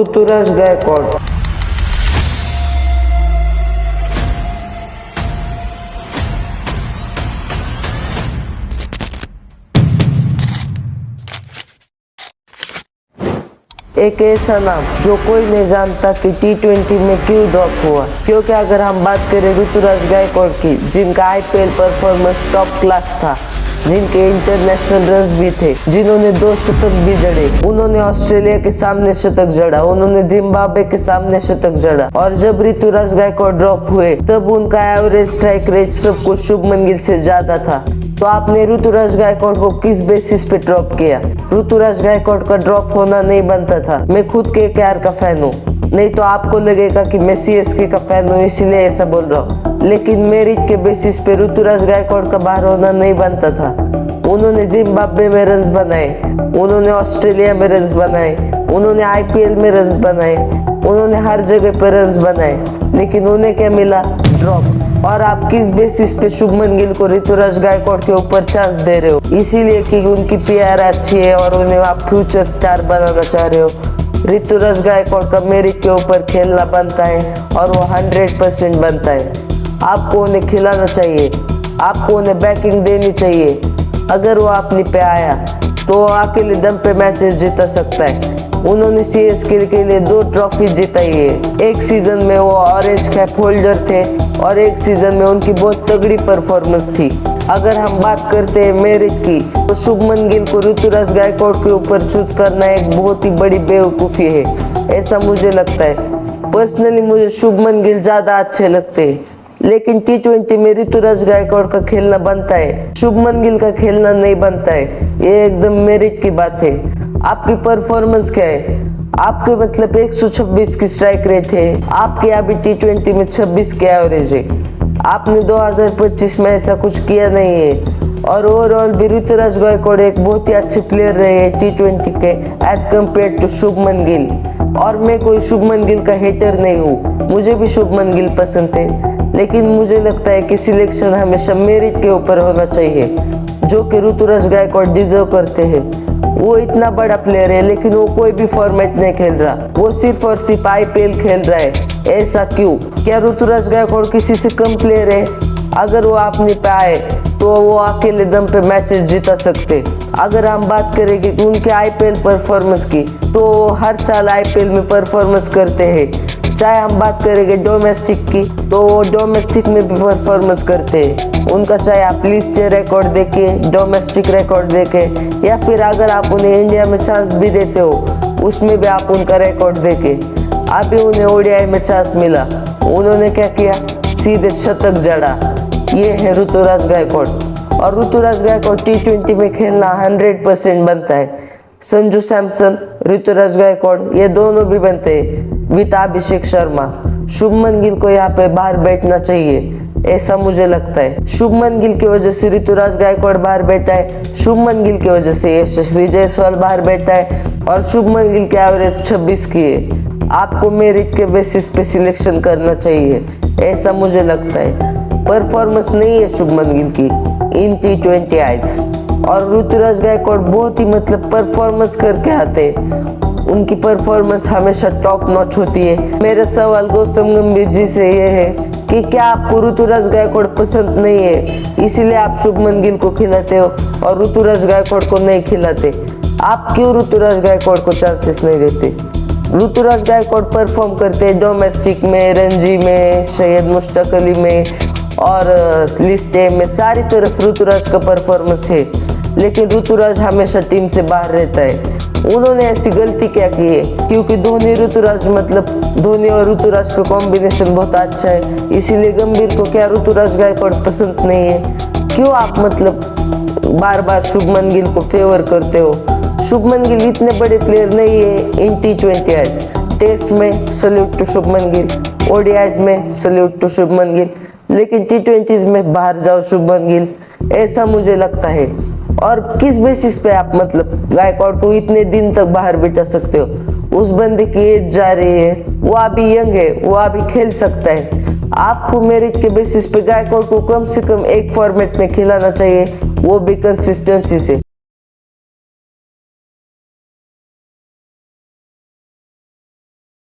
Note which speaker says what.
Speaker 1: ऋतुराज गायकवाड। एक ऐसा नाम जो कोई नहीं जानता कि T20 में क्यों ड्रॉप हुआ, क्योंकि अगर हम बात करें ऋतुराज गायकवाड की, जिनका IPL परफॉर्मेंस टॉप क्लास था, जिनके इंटरनेशनल रन्स भी थे, जिन्होंने 2 शतक भी जड़े, उन्होंने ऑस्ट्रेलिया के सामने शतक जड़ा, उन्होंने जिम्बाब्वे के सामने शतक जड़ा, और जब ऋतुराज गायकवाड ड्रॉप हुए तब उनका एवरेज स्ट्राइक रेट सब कुछ शुभमन गिल से ज्यादा था। तो आपने ऋतुराज गायकवाड को किस बेसिस पे ड्रॉप किया? ऋतुराज गायकवाड का ड्रॉप होना नहीं बनता था। मैं खुद KKR का फैन हूँ, नहीं तो आपको लगेगा कि मैं CSK का फैन हूँ इसीलिए ऐसा बोल रहा हूँ, लेकिन मेरिट के बेसिस पे ऋतुराज गायकवाड का बाहर होना नहीं बनता था। उन्होंने जिम्बाब्वे में रन्स बनाए, उन्होंने ऑस्ट्रेलिया में रन्स बनाए, उन्होंने IPL में रन्स बनाए, उन्होंने हर जगह पर रन्स बनाए, लेकिन उन्हें क्या मिला? ड्रॉप। और आप किस बेसिस पे शुभमन गिल को ऋतुराज गायकवाड के ऊपर चांस दे रहे हो? इसीलिए कि उनकी PR अच्छी है और उन्हें आप फ्यूचर स्टार बनाना चाह रहे हो। ऋतुराज गायकवाड का मेरिट के ऊपर खेलना बनता है और वो 100% बनता है। आपको उन्हें खिलाना चाहिए, आपको उन्हें बैकिंग देनी चाहिए। अगर वो अपनी पे आया तो वो अकेले दम पे मैचेस जीता सकता है। उन्होंने CSK के लिए 2 ट्रॉफी जिताई है। एक सीजन में वो ऑरेंज कैप होल्डर थे और एक सीजन में उनकी बहुत तगड़ी परफॉर्मेंस थी। अगर हम बात करते हैं मेरिट की, तो शुभमन गिल को ऋतुराज गायकवाड के ऊपर चूज करना एक बहुत ही बड़ी बेवकूफ़ी है, ऐसा मुझे लगता है। पर्सनली मुझे शुभमन गिल ज़्यादा अच्छे लगते हैं, लेकिन T20 में ऋतुराज गायकवाड का खेलना बनता है, शुभमन गिल का खेलना नहीं बनता है। ये एकदम मेरिट की बात है। आपकी परफॉर्मेंस क्या है? आपके मतलब 126 की स्ट्राइक रेट है, आपके अभी T20 में 26 के एवरेज है। आपने 2025 में ऐसा कुछ किया नहीं है, और ओवरऑल भी ऋतुराज गायकवाड एक बहुत ही अच्छे प्लेयर रहे हैं T20 के as compare to Shubman Gill. और मैं कोई शुभमन गिल का हेटर नहीं हूँ, मुझे भी शुभमन गिल पसंद है, लेकिन मुझे लगता है कि सिलेक्शन हमेशा मेरिट के ऊपर होना चाहिए, जो कि ऋतुराज गायकवाड डिजर्व करते हैं। वो इतना बड़ा प्लेयर है, लेकिन वो कोई भी फॉर्मेट नहीं खेल रहा, वो सिर्फ और सिर्फ IPL खेल रहा है। ऐसा क्यों? क्या ऋतुराज गायकवाड किसी से कम प्लेयर है? अगर वो अपने पे आए तो वो अकेले दम पे मैचेस जीता सकते। अगर हम बात करेंगे कि उनके IPL परफॉर्मेंस की, तो वो हर साल IPL में परफॉर्मेंस करते हैं। चाहे हम बात करेंगे डोमेस्टिक की, तो वो डोमेस्टिक में भी परफॉर्मेंस करते हैं। उनका चाहे आप लिस्ट रिकॉर्ड देखे, डोमेस्टिक रिकॉर्ड देखे, या फिर अगर आप उन्हें इंडिया में चांस भी देते हो, उसमें भी आप उनका रिकॉर्ड देखे। अभी उन्हें ODI में चांस मिला, उन्होंने क्या किया? सीधे शतक जड़ा। ये है ऋतुराज गायकवाड। और ऋतुराज गायकवाड T20 में खेलना 100% बनता है। संजू सैमसन, ऋतुराज गायकवाड, ये दोनों भी बनते हैं विद अभिषेक शर्मा। शुभमन गिल को यहाँ पे बाहर बैठना चाहिए, ऐसा मुझे लगता है। शुभमन गिल की वजह से ऋतुराज गायकवाड बाहर बैठा है, शुभमन गिल की वजह से यशस्वी जायसवाल बाहर बैठा है, और शुभमन गिल के एवरेज 26 की है। आपको मेरिट के बेसिस पे सिलेक्शन करना चाहिए, ऐसा मुझे लगता है। परफॉर्मेंस नहीं है शुभमन गिल की इन T20 आइज, और ऋतुराज गायकवाड बहुत ही मतलब परफॉर्मेंस करके आते हैं। उनकी परफॉर्मेंस हमेशा टॉप नॉच होती है। मेरा सवाल गौतम गंभीर जी से ये है कि क्या आपको ऋतुराज गायकवाड पसंद नहीं है, इसीलिए आप शुभमन गिल को खिलाते हो और ऋतुराज गायकवाड को नहीं खिलाते? आप क्यों ऋतुराज गायकवाड को चांसेस नहीं देते? ऋतुराज गायकवाड परफॉर्म करते हैं डोमेस्टिक में, रणजी में, सैयद मुश्ताक अली में और लिस्ट ए में, सारी तरफ ऋतुराज का परफॉर्मेंस है, लेकिन ऋतुराज हमेशा टीम से बाहर रहता है। उन्होंने ऐसी गलती क्या की है? क्योंकि धोनी ऋतुराज मतलब धोनी और ऋतुराज का कॉम्बिनेशन बहुत अच्छा है, इसीलिए गंभीर को क्या ऋतुराज गायकवाड पसंद नहीं है? क्यों आप मतलब बार बार शुभमन गिल को फेवर करते हो? शुभमन गिल इतने बड़े प्लेयर नहीं है इन T20 आइज। टेस्ट में salute to Shubman Gill, ODIs में सल्यूट टू शुभमन गिल, लेकिन T20s में बाहर जाओ शुभमन गिल, ऐसा मुझे लगता है। और किस बेसिस पे आप मतलब गायकवाड को इतने दिन तक बाहर बिठा सकते हो? उस बंदे की एज जा रही है, वो अभी यंग है, वो अभी खेल सकता है। आपको मेरिट के बेसिस पे गायकवाड को कम से कम एक फॉर्मेट में खिलाना चाहिए, वो भी कंसिस्टेंसी से।